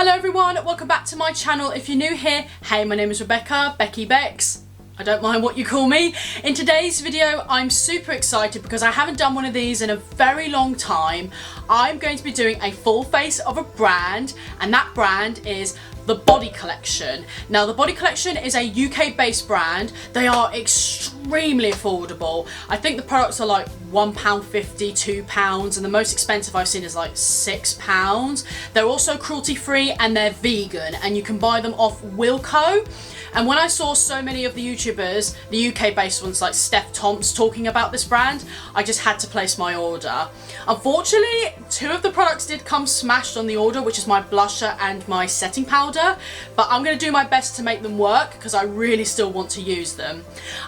Hello everyone, welcome back to my channel. If you're new here, hey, my name is Rebecca, Becky Bex. I don't mind what you call me. In today's video, I'm super excited because I haven't done one of these in a very long time. I'm going to be doing a full face of a brand, and that brand is the Body Collection. Now, the Body Collection is a UK-based brand. They are extremely affordable. I think the products are like £1.50, £2, and the most expensive I've seen is like £6. They're also cruelty-free and they're vegan, and you can buy them off Wilko. And when I saw so many of the YouTubers, the UK-based ones like Steph Thompson, talking about this brand, I just had to place my order. Unfortunately, two of the products did come smashed on the order, which is my blusher and my setting powder, but I'm going to do my best to make them work because I really still want to use them.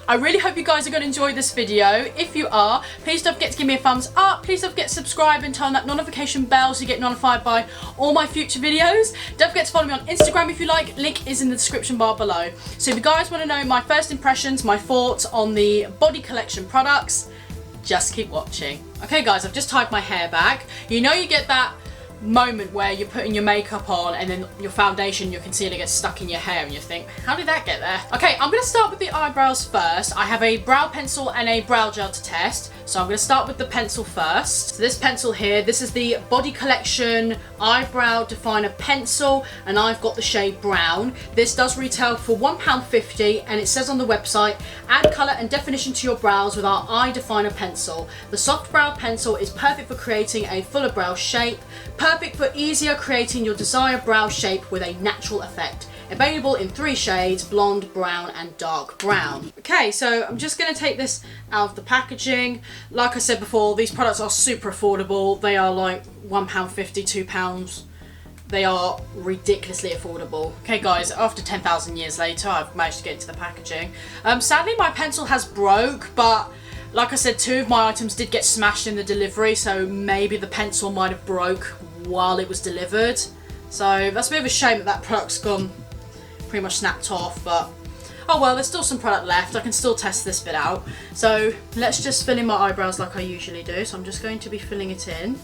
I really hope you guys are going to enjoy this video. If you are, please don't forget to give me a thumbs up, please don't forget to subscribe and turn that notification bell so you get notified by all my future videos. Don't forget to follow me on Instagram if you like, link is in the description bar below. So if you guys want to know my first impressions, my thoughts on the Body Collection products, just keep watching. Okay guys, I've just tied my hair back. You know, you get that moment where you're putting your makeup on and then your foundation, your concealer gets stuck in your hair and you think, how did that get there? Okay, I'm going to start with the eyebrows first. I have a brow pencil and a brow gel to test. So I'm going to start with the pencil first. So this pencil here, this is the Body Collection Eyebrow Definer Pencil, and I've got the shade brown. This does retail for £1.50, and it says on the website, add colour and definition to your brows with our Eye Definer Pencil. The soft brow pencil is perfect for creating a fuller brow shape, perfect for easier creating your desired brow shape with a natural effect. Available in 3 shades, blonde, brown and dark brown. Okay, so I'm just going to take this out of the packaging. Like I said before, these products are super affordable. They are like £1.50, £2. They are ridiculously affordable. Okay guys, after 10,000 years later, I've managed to get into the packaging. Sadly, my pencil has broke, but like I said, 2 of my items did get smashed in the delivery, so maybe the pencil might have broke while it was delivered. So that's a bit of a shame that that product's gone pretty much snapped off, but oh well, there's still some product left. I can still test this bit out. So let's just fill in my eyebrows like I usually do. So I'm just going to be filling it in.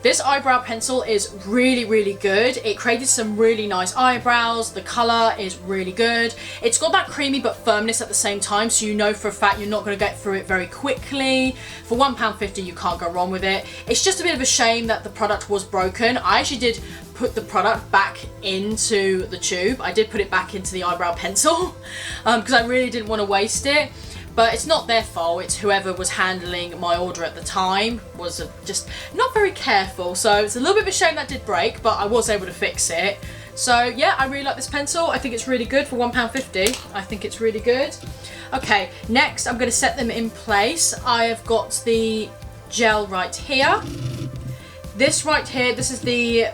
This eyebrow pencil is really, really good. It created some really nice eyebrows. The colour is really good. It's got that creamy but firmness at the same time, so you know for a fact you're not going to get through it very quickly. For £1.50 you can't go wrong with it. It's just a bit of a shame that the product was broken. I actually did put the product back into the tube. I did put it back into the eyebrow pencil because I really didn't want to waste it. But it's not their fault, it's whoever was handling my order at the time was just not very careful. So it's a little bit of a shame that did break, but I was able to fix it. So yeah, I really like this pencil. I think it's really good for £1.50. I think it's really good. Okay, next I'm going to set them in place. I have got the gel right here. This right here, this is the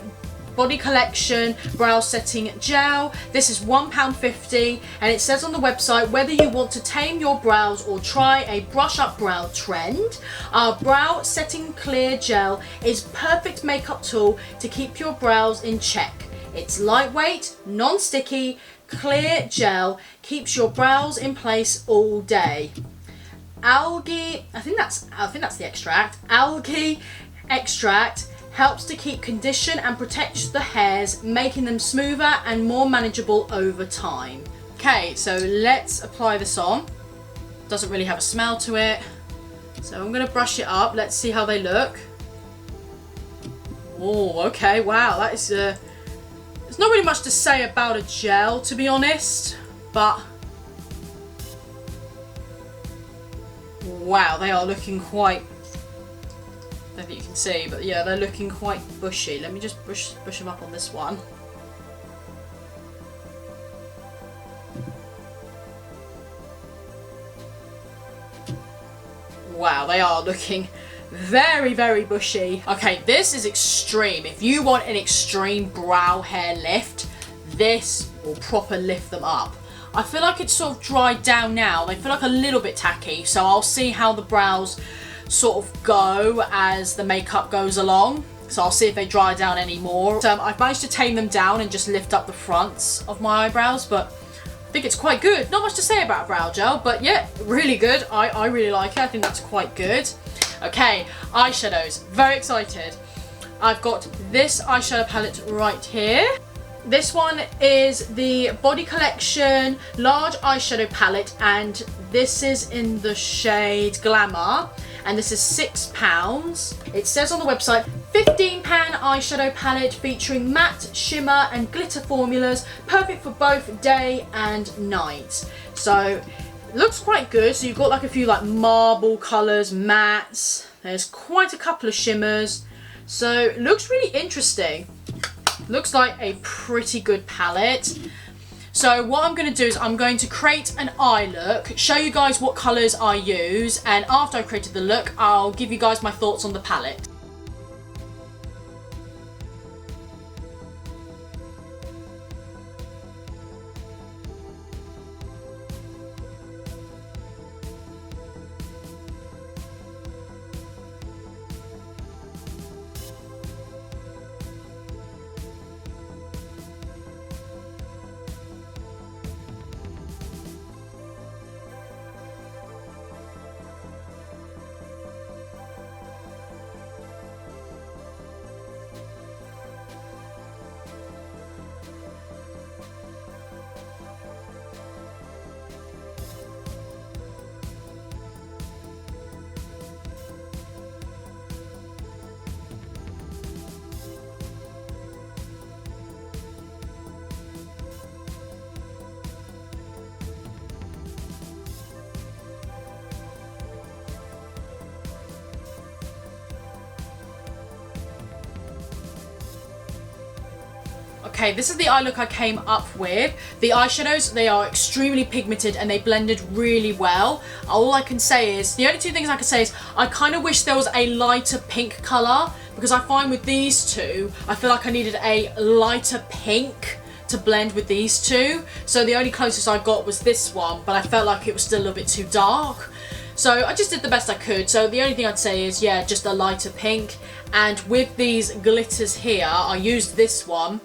Body Collection Brow Setting Gel. This is £1.50, and it says on the website, whether you want to tame your brows or try a brush up brow trend, our Brow Setting Clear Gel is perfect makeup tool to keep your brows in check. It's lightweight, non-sticky, clear gel, keeps your brows in place all day. Algae, I think that's the extract. Algae extract helps to keep condition and protect the hairs, making them smoother and more manageable over time. Okay, so let's apply this on. Doesn't really have a smell to it. So I'm going to brush it up. Let's see how they look. Oh, okay, wow, that is there's not really much to say about a gel, to be honest, but wow, they are looking quite, I don't think you can see, but yeah, they're looking quite bushy. Let me just brush them up on this one. Wow, they are looking very, very bushy. Okay, this is extreme. If you want an extreme brow hair lift, this will proper lift them up. I feel like it's sort of dried down now. They feel like a little bit tacky, so I'll see how the brows sort of go as the makeup goes along. So I'll see if they dry down any more. So I've managed to tame them down and just lift up the fronts of my eyebrows, but I think it's quite good. Not much to say about brow gel, but yeah, really good. I really like it. I think that's quite good. Okay, eyeshadows. Very excited. I've got this eyeshadow palette right here. This one is the Body Collection Large Eyeshadow Palette, and this is in the shade Glamour, and this is £6. It says on the website, 15 pan eyeshadow palette featuring matte, shimmer and glitter formulas, perfect for both day and night. So it looks quite good. So you've got like a few like marble colours, mattes, there's quite a couple of shimmers. So it looks really interesting. Looks like a pretty good palette. So what I'm going to do is I'm going to create an eye look, show you guys what colours I use, and after I've created the look, I'll give you guys my thoughts on the palette. Okay, this is the eye look I came up with. The eyeshadows, they are extremely pigmented and they blended really well. All I can say is, the only two things I can say is, I kind of wish there was a lighter pink colour, because I find with these two, I feel like I needed a lighter pink to blend with these two. So the only closest I got was this one, but I felt like it was still a little bit too dark. So I just did the best I could. So the only thing I'd say is, yeah, just a lighter pink. And with these glitters here, I used this one.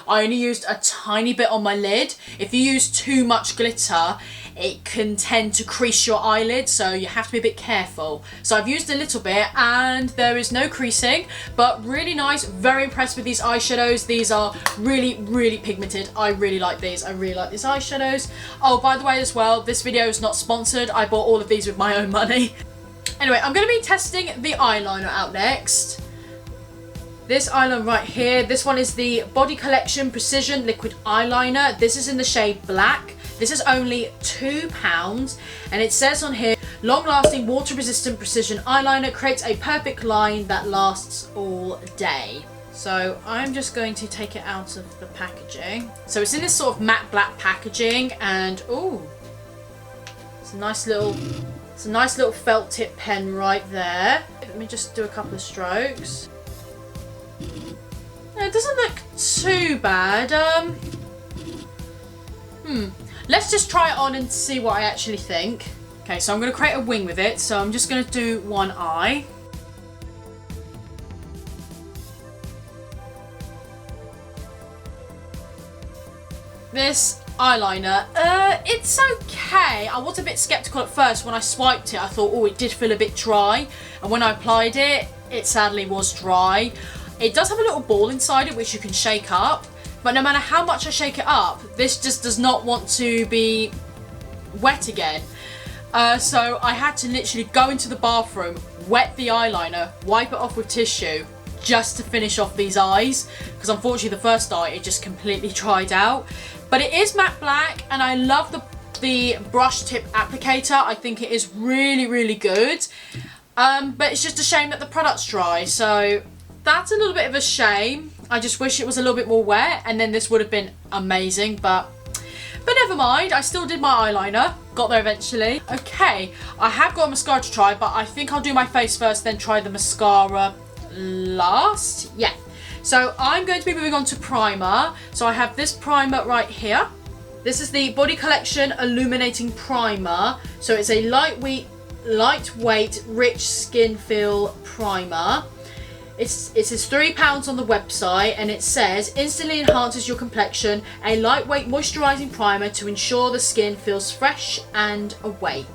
I only used a tiny bit on my lid. If you use too much glitter, it can tend to crease your eyelid, so you have to be a bit careful. So I've used a little bit and there is no creasing, but really nice. Very impressed with these eyeshadows. These are really, really pigmented. I really like these. I really like these eyeshadows. Oh, by the way as well, this video is not sponsored. I bought all of these with my own money. Anyway, I'm going to be testing the eyeliner out next. This eyeliner right here, this one is the Body Collection Precision Liquid Eyeliner. This is in the shade Black. This is only £2 and it says on here, long-lasting water-resistant precision eyeliner creates a perfect line that lasts all day. So I'm just going to take it out of the packaging. So it's in this sort of matte black packaging, and ooh, it's a nice little felt tip pen right there. Let me just do a couple of strokes. It doesn't look too bad. Let's just try it on and see what I actually think. Okay, so I'm going to create a wing with it. So I'm just going to do one eye. This eyeliner, it's okay. I was a bit skeptical at first. When I swiped it, I thought, oh, it did feel a bit dry. And when I applied it, it sadly was dry. It does have a little ball inside it which you can shake up, but no matter how much I shake it up, this just does not want to be wet again. So I had to literally go into the bathroom, wet the eyeliner, wipe it off with tissue, just to finish off these eyes, because unfortunately the first eye, it just completely dried out. But it is matte black, and I love the brush tip applicator. I think it is really, really good. But it's just a shame that the product's dry, so that's a little bit of a shame. I just wish it was a little bit more wet, and then this would have been amazing, but never mind. I still did my eyeliner. Got there eventually. Okay, I have got a mascara to try, but I think I'll do my face first, then try the mascara last. Yeah. So I'm going to be moving on to primer. So I have this primer right here. This is the Body Collection Illuminating Primer. So it's a lightweight, rich skin feel primer. It says £3 on the website, and it says instantly enhances your complexion, a lightweight moisturising primer to ensure the skin feels fresh and awake.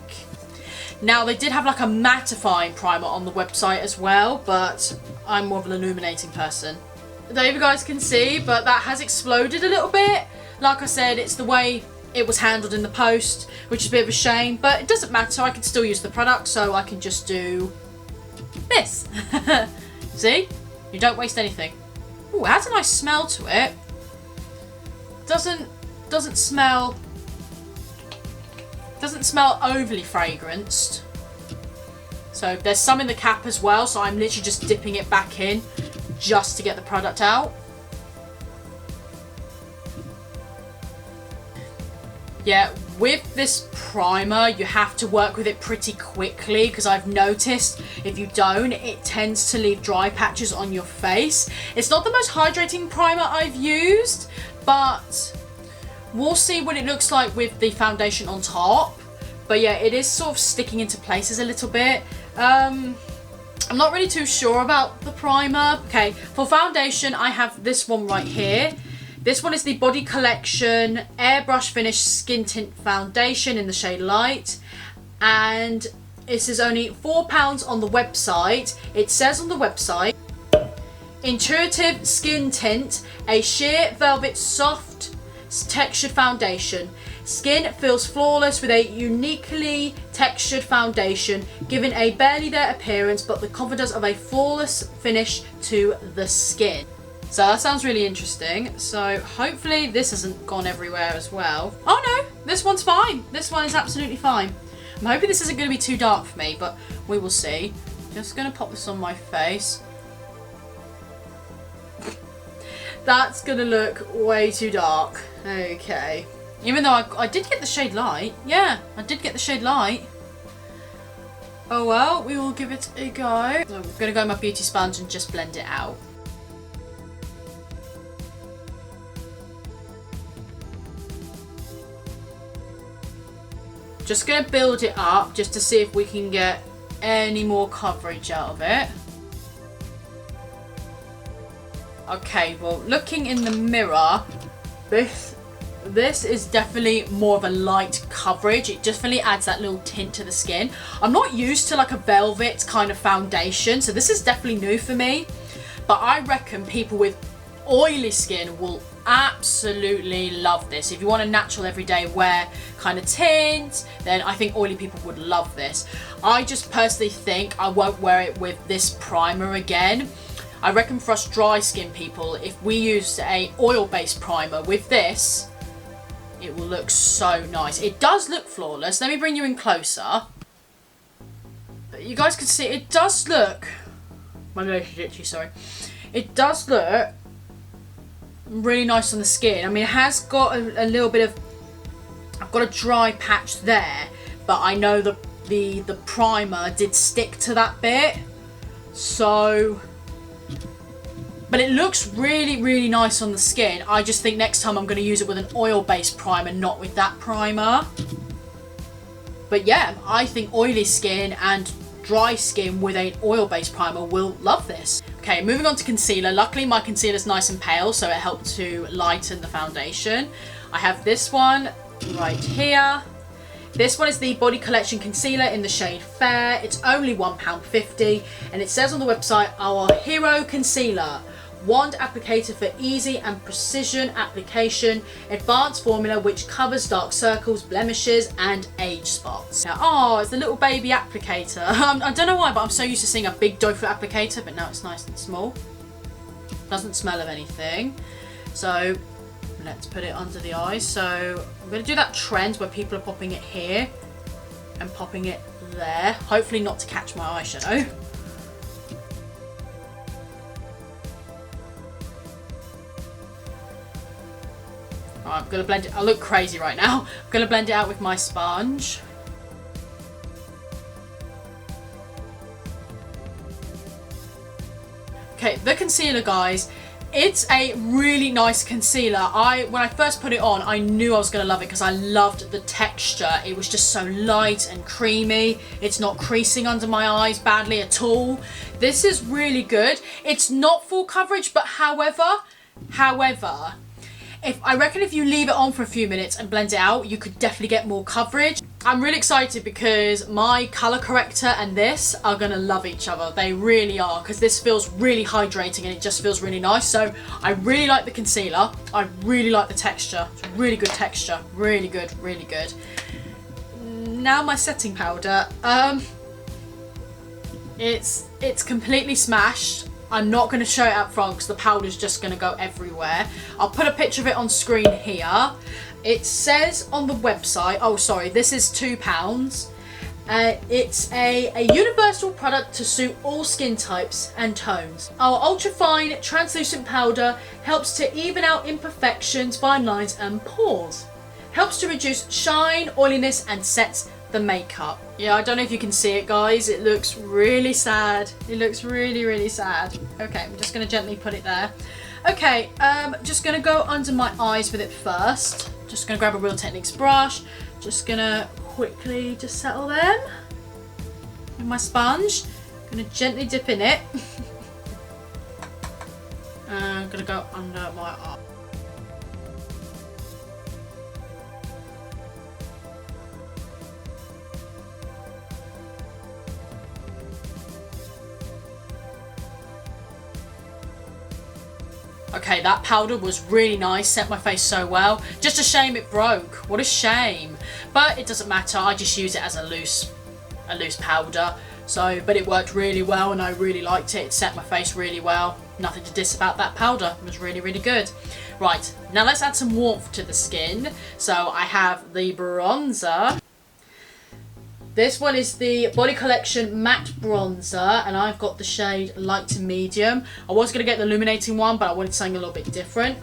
Now they did have like a mattifying primer on the website as well, but I'm more of an illuminating person. There you guys can see, but that has exploded a little bit. Like I said, it's the way it was handled in the post, which is a bit of a shame, but it doesn't matter. I can still use the product, so I can just do this. See? You don't waste anything. Ooh, it has a nice smell to it. Doesn't smell overly fragranced. So there's some in the cap as well, so I'm literally just dipping it back in just to get the product out. Yeah, with this primer, you have to work with it pretty quickly, because I've noticed if you don't, it tends to leave dry patches on your face. It's not the most hydrating primer I've used, but we'll see what it looks like with the foundation on top. But yeah, it is sort of sticking into places a little bit. I'm not really too sure about the primer. Okay, for foundation, I have this one right here. This one is the Body Collection Airbrush Finish Skin Tint Foundation in the shade Light. And this is only £4 on the website. It says on the website, Intuitive Skin Tint, a sheer velvet soft textured foundation. Skin feels flawless with a uniquely textured foundation, giving a barely there appearance but the confidence of a flawless finish to the skin. So that sounds really interesting. So hopefully this hasn't gone everywhere as well. Oh no, this one's fine. This one is absolutely fine. I'm hoping this isn't going to be too dark for me, but we will see. Just going to pop this on my face. That's going to look way too dark. Okay. Even though I did get the shade Light. Yeah, I did get the shade Light. Oh well, we will give it a go. So I'm going to go with my beauty sponge and just blend it out. Just going to build it up just to see if we can get any more coverage out of it. Okay, well, looking in the mirror, this is definitely more of a light coverage. It definitely adds that little tint to the skin. I'm not used to like a velvet kind of foundation, so this is definitely new for me. But I reckon people with oily skin will absolutely love this. If you want a natural everyday wear kind of tint, then I think oily people would love this. I just personally think I won't wear it with this primer again. I reckon for us dry skin people, if we use a oil-based primer with this, it will look so nice. It does look flawless. Let me bring you in closer. You guys can see it does look, my nose is itchy, sorry. It does look really nice on the skin. I mean, it has got a little bit of, I've got a dry patch there, but I know the primer did stick to that bit. So, but it looks really, really nice on the skin. I just think next time I'm going to use it with an oil-based primer, not with that primer. But yeah, I think oily skin and dry skin with an oil-based primer will love this. Okay, moving on to concealer. Luckily my concealer is nice and pale, so it helped to lighten the foundation. I have this one right here. This one is the Body Collection Concealer in the shade Fair. It's only £1.50, and it says on the website, our hero concealer. Wand applicator for easy and precision application. Advanced formula which covers dark circles, blemishes and age spots. Now, oh, it's the little baby applicator. I don't know why, but I'm so used to seeing a big doe foot applicator, but now it's nice and small. Doesn't smell of anything. So let's put it under the eyes. So I'm going to do that trend where people are popping it here and popping it there. Hopefully not to catch my eyeshadow. Right, I'm going to blend it. I look crazy right now. I'm going to blend it out with my sponge. Okay, the concealer, guys, It's a really nice concealer. When I first put it on, I knew I was going to love it because I loved the texture. It was just so light and creamy. It's not creasing under my eyes badly at all. This is really good. It's not full coverage, but however, I reckon if you leave it on for a few minutes and blend it out, you could definitely get more coverage. I'm really excited because my colour corrector and this are going to love each other. They really are, because this feels really hydrating and it just feels really nice. So I really like the concealer. I really like the texture. It's really good texture. Really good, really good. Now my setting powder. It's completely smashed. I'm not going to show it up front because the powder's just going to go everywhere. I'll put a picture of it on screen here. It says on the website, oh sorry, this is £2. It's a universal product to suit all skin types and tones. Our ultra fine translucent powder helps to even out imperfections, fine lines and pores. Helps to reduce shine, oiliness and sets the makeup. Yeah, I don't know if you can see it, guys. It looks really sad. It looks really, really sad. Okay, I'm just going to gently put it there. Okay, just going to go under my eyes with it first. Just going to grab a Real Techniques brush. Just going to quickly just settle them with my sponge. Going to gently dip in it. I'm going to go under my eye. Okay, that powder was really nice, set my face so well. Just a shame it broke. What a shame. But it doesn't matter, I just use it as a loose powder. So, but it worked really well and I really liked it. It set my face really well. Nothing to diss about that powder. It was really, really good. Right, now let's add some warmth to the skin. So I have the bronzer. This one is the Body Collection Matte Bronzer, and I've got the shade Light to Medium. I was going to get the illuminating one, but I wanted something a little bit different.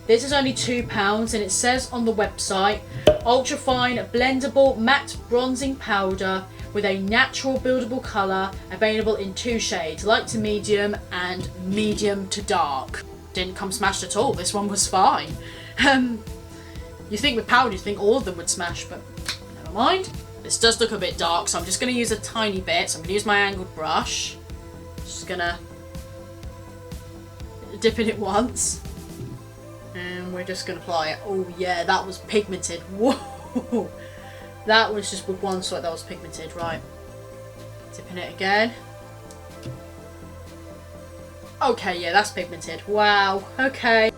This is only £2, and it says on the website, ultra fine blendable matte bronzing powder with a natural buildable colour, available in 2 shades, light to medium and medium to dark. Didn't come smashed at all. This one was fine. You think with powder, you think all of them would smash, but never mind. This does look a bit dark, so I'm just going to use a tiny bit. So I'm going to use my angled brush. Just going to dip in it once. And we're just going to apply it. Oh yeah, that was pigmented. Whoa! That was just with one swipe, that was pigmented. Right. Dip in it again. Okay, yeah, that's pigmented. Wow. Okay.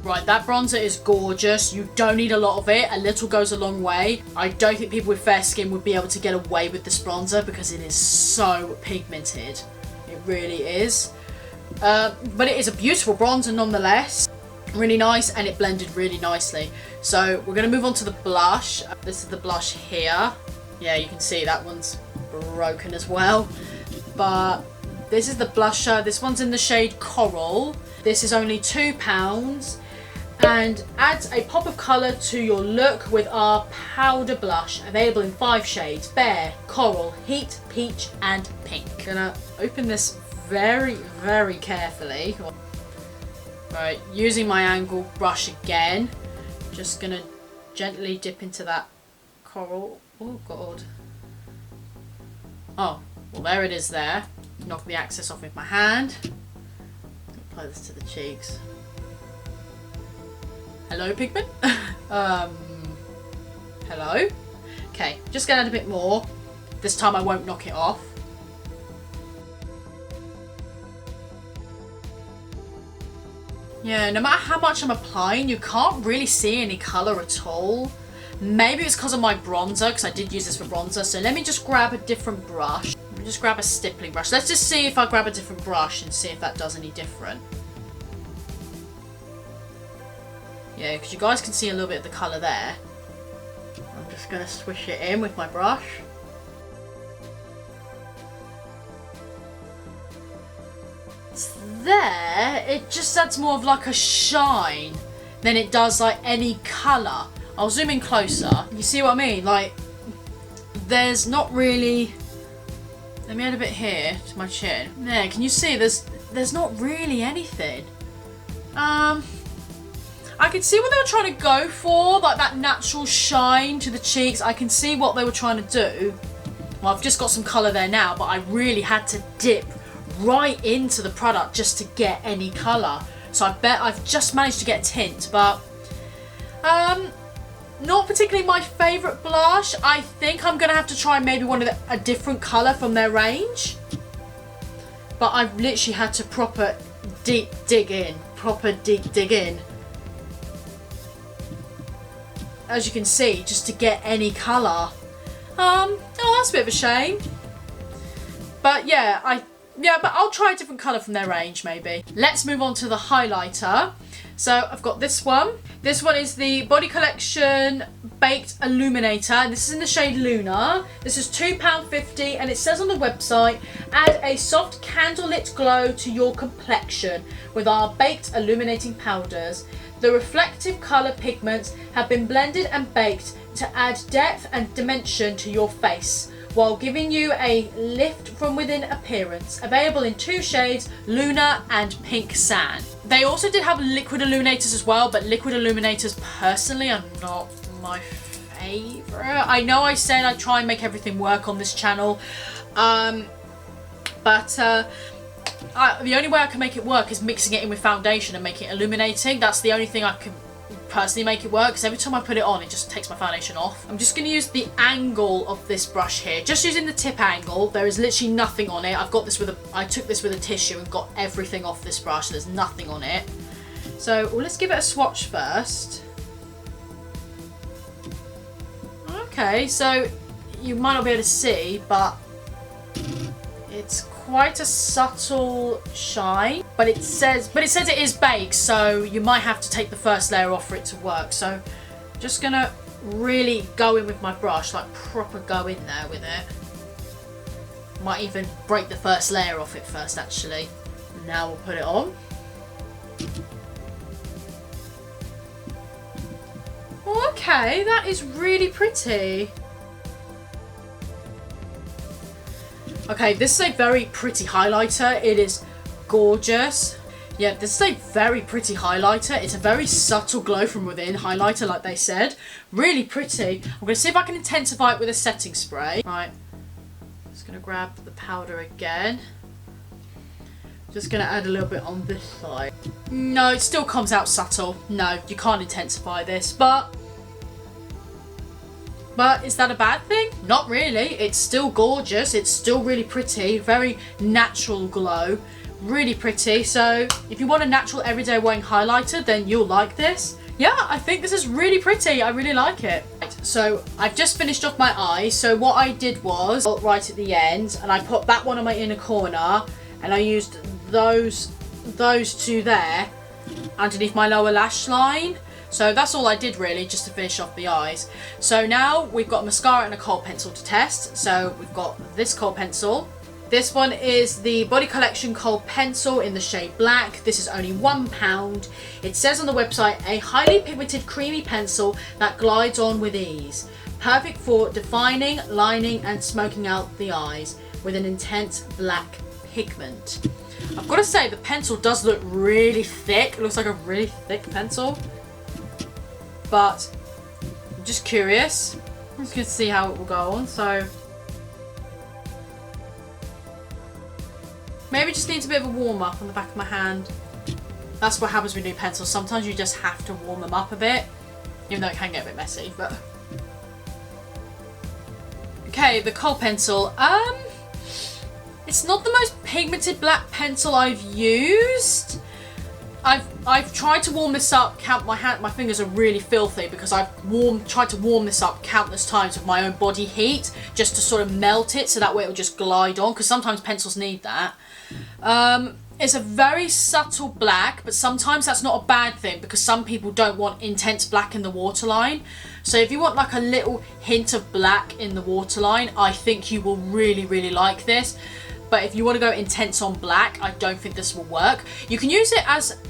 Right, that bronzer is gorgeous. You don't need a lot of it. A little goes a long way. I don't think people with fair skin would be able to get away with this bronzer because it is so pigmented. It really is. But it is a beautiful bronzer nonetheless. Really nice, and it blended really nicely. So we're going to move on to the blush. This is the blush here. Yeah, you can see that one's broken as well. But this is the blusher. This one's in the shade Coral. This is only £2. And adds a pop of colour to your look with our powder blush, available in 5 shades: Bear, Coral, Heat, Peach and Pink. Gonna open this very, very carefully. Right, using my angled brush again, just gonna gently dip into that coral. Oh god. Oh, well there it is there. Knock the excess off with my hand. Apply this to the cheeks. Hello, pigment. Hello. Okay, just gonna add a bit more. This time I won't knock it off. Yeah, no matter how much I'm applying, you can't really see any colour at all. Maybe it's because of my bronzer, because I did use this for bronzer. So let me just grab a different brush. Let me just grab a stippling brush. Let's just see if I grab a different brush and see if that does any different. Yeah, because you guys can see a little bit of the colour there. I'm just going to swish it in with my brush. It's there. It just adds more of like a shine than it does like any colour. I'll zoom in closer. You see what I mean? Like, there's not really, let me add a bit here to my chin. There, can you see there's not really anything. I can see what they were trying to go for, like that natural shine to the cheeks. I can see what they were trying to do. Well, I've just got some colour there now, but I really had to dip right into the product just to get any colour. So I bet I've just managed to get tint, but not particularly my favourite blush. I think I'm going to have to try maybe a different colour from their range. But I've literally had to proper deep dig in. As you can see, just to get any colour. Oh, that's a bit of a shame. But yeah, but I'll try a different colour from their range maybe. Let's move on to the highlighter. So I've got this one. This one is the Body Collection Baked Illuminator, and this is in the shade Lunar. This is £2.50, and it says on the website, add a soft candlelit glow to your complexion with our baked illuminating powders. The reflective colour pigments have been blended and baked to add depth and dimension to your face, while giving you a lift from within appearance. Available in 2 shades, Lunar and Pink Sand. They also did have liquid illuminators as well, but liquid illuminators personally are not my favourite. I know I said I'd try and make everything work on this channel, but the only way I can make it work is mixing it in with foundation and making it illuminating. That's the only thing I can personally make it work, because every time I put it on it just takes my foundation off. I'm just going to use the angle of this brush here, just using the tip angle. There is literally nothing on it. I took this with a tissue and got everything off this brush, so there's nothing on it. So let's give it a swatch first. Okay, so you might not be able to see, but it's quite a subtle shine, but it says it is baked, so you might have to take the first layer off for it to work. So I'm just gonna really go in with my brush, like proper go in there with it. Might even break the first layer off it first actually. Now we'll put it on. Okay, that is really pretty. Okay, this is a very pretty highlighter. It is gorgeous. Yeah, this is a very pretty highlighter. It's a very subtle glow from within highlighter, like they said. Really pretty. I'm going to see if I can intensify it with a setting spray. Right, just going to grab the powder again. Just going to add a little bit on this side. No, it still comes out subtle. No, you can't intensify this, but is that a bad thing? Not really. It's still gorgeous. It's still really pretty. Very natural glow. Really pretty. So if you want a natural everyday wearing highlighter, then you'll like this. Yeah, I think this is really pretty. I really like it. So I've just finished off my eyes. So what I did was right at the end, and I put that one on my inner corner, and I used those two there underneath my lower lash line. So that's all I did really, just to finish off the eyes. So now we've got a mascara and a kohl pencil to test. So we've got this kohl pencil. This one is the Body Collection Kohl Pencil in the shade Black. This is only £1. It says on the website, a highly pigmented creamy pencil that glides on with ease. Perfect for defining, lining and smoking out the eyes with an intense black pigment. I've got to say, the pencil does look really thick. It looks like a really thick pencil. But I'm just curious. I'm just going to see how it will go on. So maybe it just needs a bit of a warm up on the back of my hand. That's what happens with new pencils. Sometimes you just have to warm them up a bit, even though it can get a bit messy. But okay, the kohl pencil. It's not the most pigmented black pencil I've used. I've tried to warm this up. My fingers are really filthy because I've tried to warm this up countless times with my own body heat, just to sort of melt it so that way it will just glide on, because sometimes pencils need that. It's a very subtle black, but sometimes that's not a bad thing because some people don't want intense black in the waterline. So if you want like a little hint of black in the waterline, I think you will really, really like this. But if you want to go intense on black, I don't think this will work. You can use it as,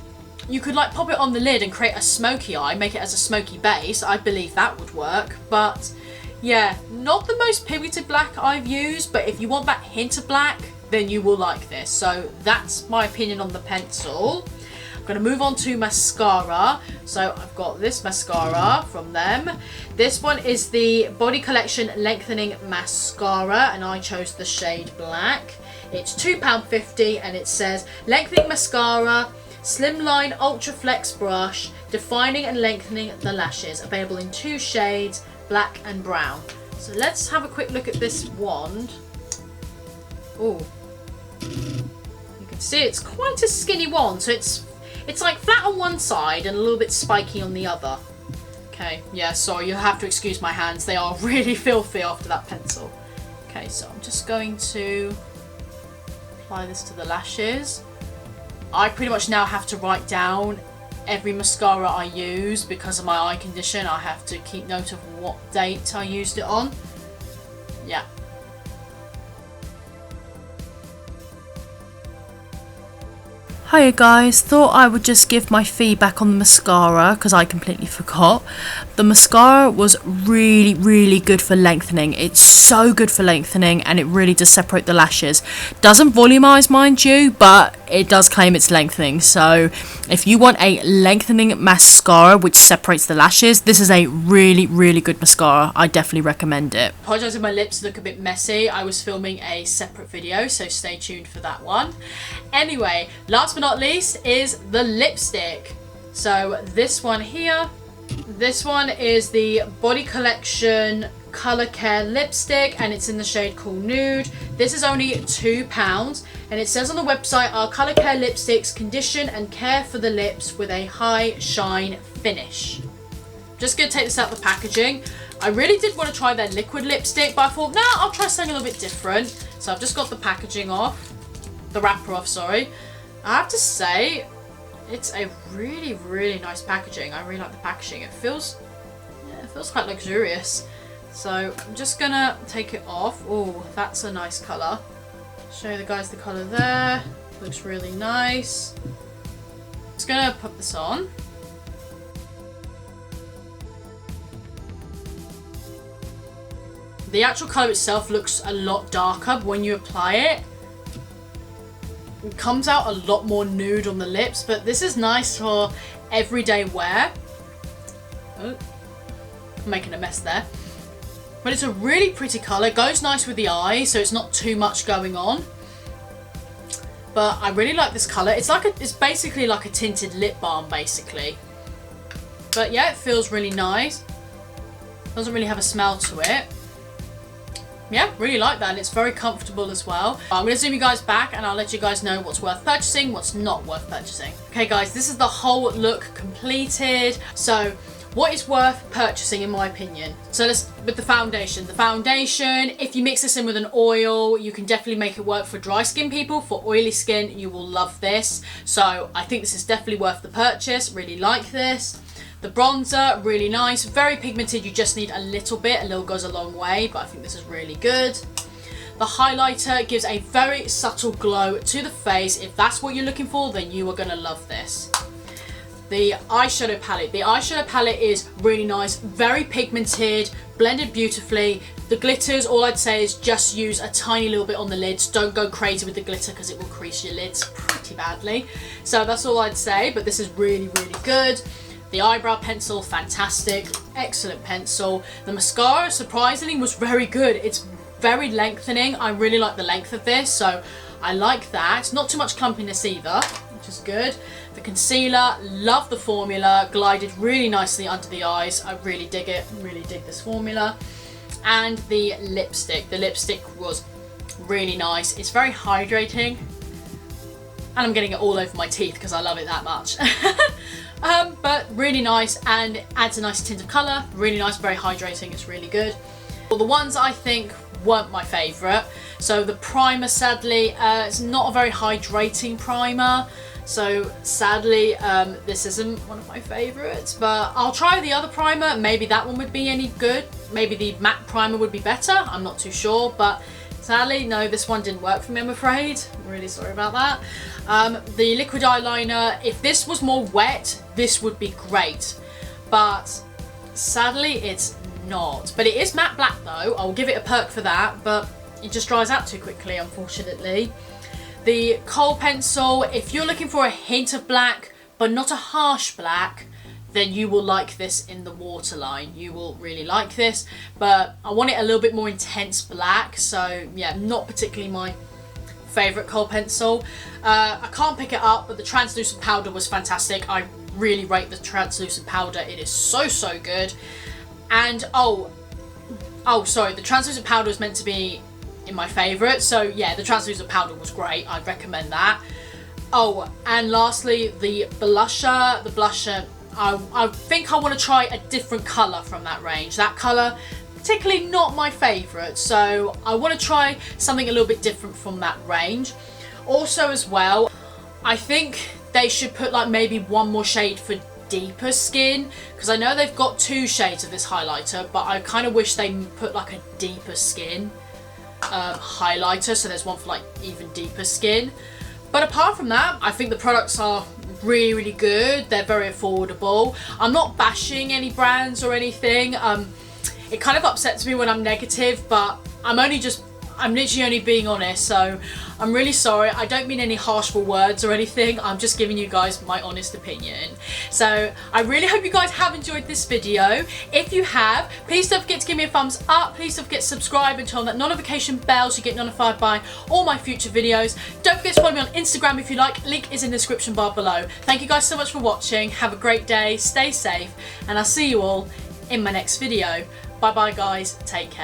you could like pop it on the lid and create a smoky eye, make it as a smoky base. I believe that would work. But Yeah, not the most pigmented black I've used, but if you want that hint of black, then you will like this. So that's my opinion on the pencil. I'm going to move on to mascara. So I've got this mascara from them. This one is the Body Collection Lengthening Mascara, and I chose the shade black. It's £2.50 and it says Lengthening Mascara, Slimline Ultra Flex Brush, Defining and Lengthening the Lashes. Available in 2 shades, black and brown. So let's have a quick look at this wand. Oh, you can see it's quite a skinny wand. So it's like flat on one side and a little bit spiky on the other. Okay, yeah, sorry, you'll have to excuse my hands. They are really filthy after that pencil. Okay, so I'm just going to apply this to the lashes. I pretty much now have to write down every mascara I use because of my eye condition. I have to keep note of what date I used it on. Yeah. Hiya guys, thought I would just give my feedback on the mascara because I completely forgot. The mascara was really good for lengthening. It's so good for lengthening and it really does separate the lashes. Doesn't volumize, mind you, but it does claim it's lengthening. So if you want a lengthening mascara which separates the lashes, this is a really good mascara. I definitely recommend it. Apologise if my lips look a bit messy. I was filming a separate video, so stay tuned for that one. Anyway, last but not least is the lipstick. So this one here, this one is the Body Collection Colour Care lipstick and it's in the shade Kohl Nude. This is only £2 and it says on the website, our colour care lipsticks condition and care for the lips with a high shine finish. Just gonna take this out of the packaging. I really did want to try their liquid lipstick, but I thought, nah, I'll try something a little bit different. So I've just got the packaging off, the wrapper off, sorry. I have to say, it's a really nice packaging. I really like the packaging. It feels quite luxurious. So I'm just gonna take it off. Oh, that's a nice colour. Show you guys the colour there. Looks really nice. Just gonna put this on. The actual colour itself looks a lot darker, but when you apply it, it comes out a lot more nude on the lips, but this is nice for everyday wear. Oh, I'm making a mess there. But it's a really pretty colour. It goes nice with the eye, so it's not too much going on. But I really like this colour. It's basically like a tinted lip balm, basically. But yeah, it feels really nice. Doesn't really have a smell to it. Yeah, really like that, and it's very comfortable as well. I'm going to zoom you guys back and I'll let you guys know what's worth purchasing, what's not worth purchasing. Okay guys, this is the whole look completed. So what is worth purchasing in my opinion? So let's, with the foundation. The foundation, if you mix this in with an oil, you can definitely make it work for dry skin people. For oily skin, you will love this. So I think this is definitely worth the purchase. Really like this. The bronzer, really nice, very pigmented. You just need a little bit, a little goes a long way, but I think this is really good. The highlighter gives a very subtle glow to the face. If that's what you're looking for, then you are gonna love this. The eyeshadow palette. The eyeshadow palette is really nice, very pigmented, blended beautifully. The glitters, all I'd say is just use a tiny little bit on the lids. Don't go crazy with the glitter because it will crease your lids pretty badly. So that's all I'd say, but this is really good. The eyebrow pencil, fantastic, excellent pencil. The mascara, surprisingly, was very good. It's very lengthening. I really like the length of this, so I like that. Not too much clumpiness either, which is good. The concealer, love the formula, glided really nicely under the eyes. I really dig it, really dig this formula. And the lipstick. The lipstick was really nice. It's very hydrating. And I'm getting it all over my teeth because I love it that much. But really nice and adds a nice tint of colour. Really nice, very hydrating, it's really good. Well, the ones I think weren't my favourite. So the primer, sadly, it's not a very hydrating primer. So sadly, this isn't one of my favourites, but I'll try the other primer. Maybe that one would be any good. Maybe the matte primer would be better. I'm not too sure, but sadly, no, this one didn't work for me, I'm afraid. I'm really sorry about that. The liquid eyeliner, if this was more wet, this would be great. But sadly, it's not. But it is matte black though, I'll give it a perk for that, but it just dries out too quickly, unfortunately. The Kohl pencil, if you're looking for a hint of black, but not a harsh black, then you will like this in the waterline. You will really like this, but I want it a little bit more intense black, so yeah, not particularly my favourite Kohl pencil. I can't pick it up, but the translucent powder was fantastic. I really rate the translucent powder. It is so good. And oh sorry, the translucent powder is meant to be in my favourite, so yeah, the translucent powder was great. I'd recommend that. Oh, and lastly, the blusher, I think I want to try a different colour from that range. That colour, particularly not my favourite, so I want to try something a little bit different from that range. Also as well, I think they should put like maybe one more shade for deeper skin, because I know they've got 2 shades of this highlighter, but I kind of wish they put like a deeper skin highlighter, so there's one for like even deeper skin. But apart from that, I think the products are really good. They're very affordable. I'm not bashing any brands or anything. It kind of upsets me when I'm negative, but I'm literally only being honest, so I'm really sorry. I don't mean any harsh words or anything. I'm just giving you guys my honest opinion. So I really hope you guys have enjoyed this video. If you have, please don't forget to give me a thumbs up. Please don't forget to subscribe and turn on that notification bell so you get notified by all my future videos. Don't forget to follow me on Instagram if you like. Link is in the description bar below. Thank you guys so much for watching. Have a great day. Stay safe, and I'll see you all in my next video. Bye bye guys. Take care.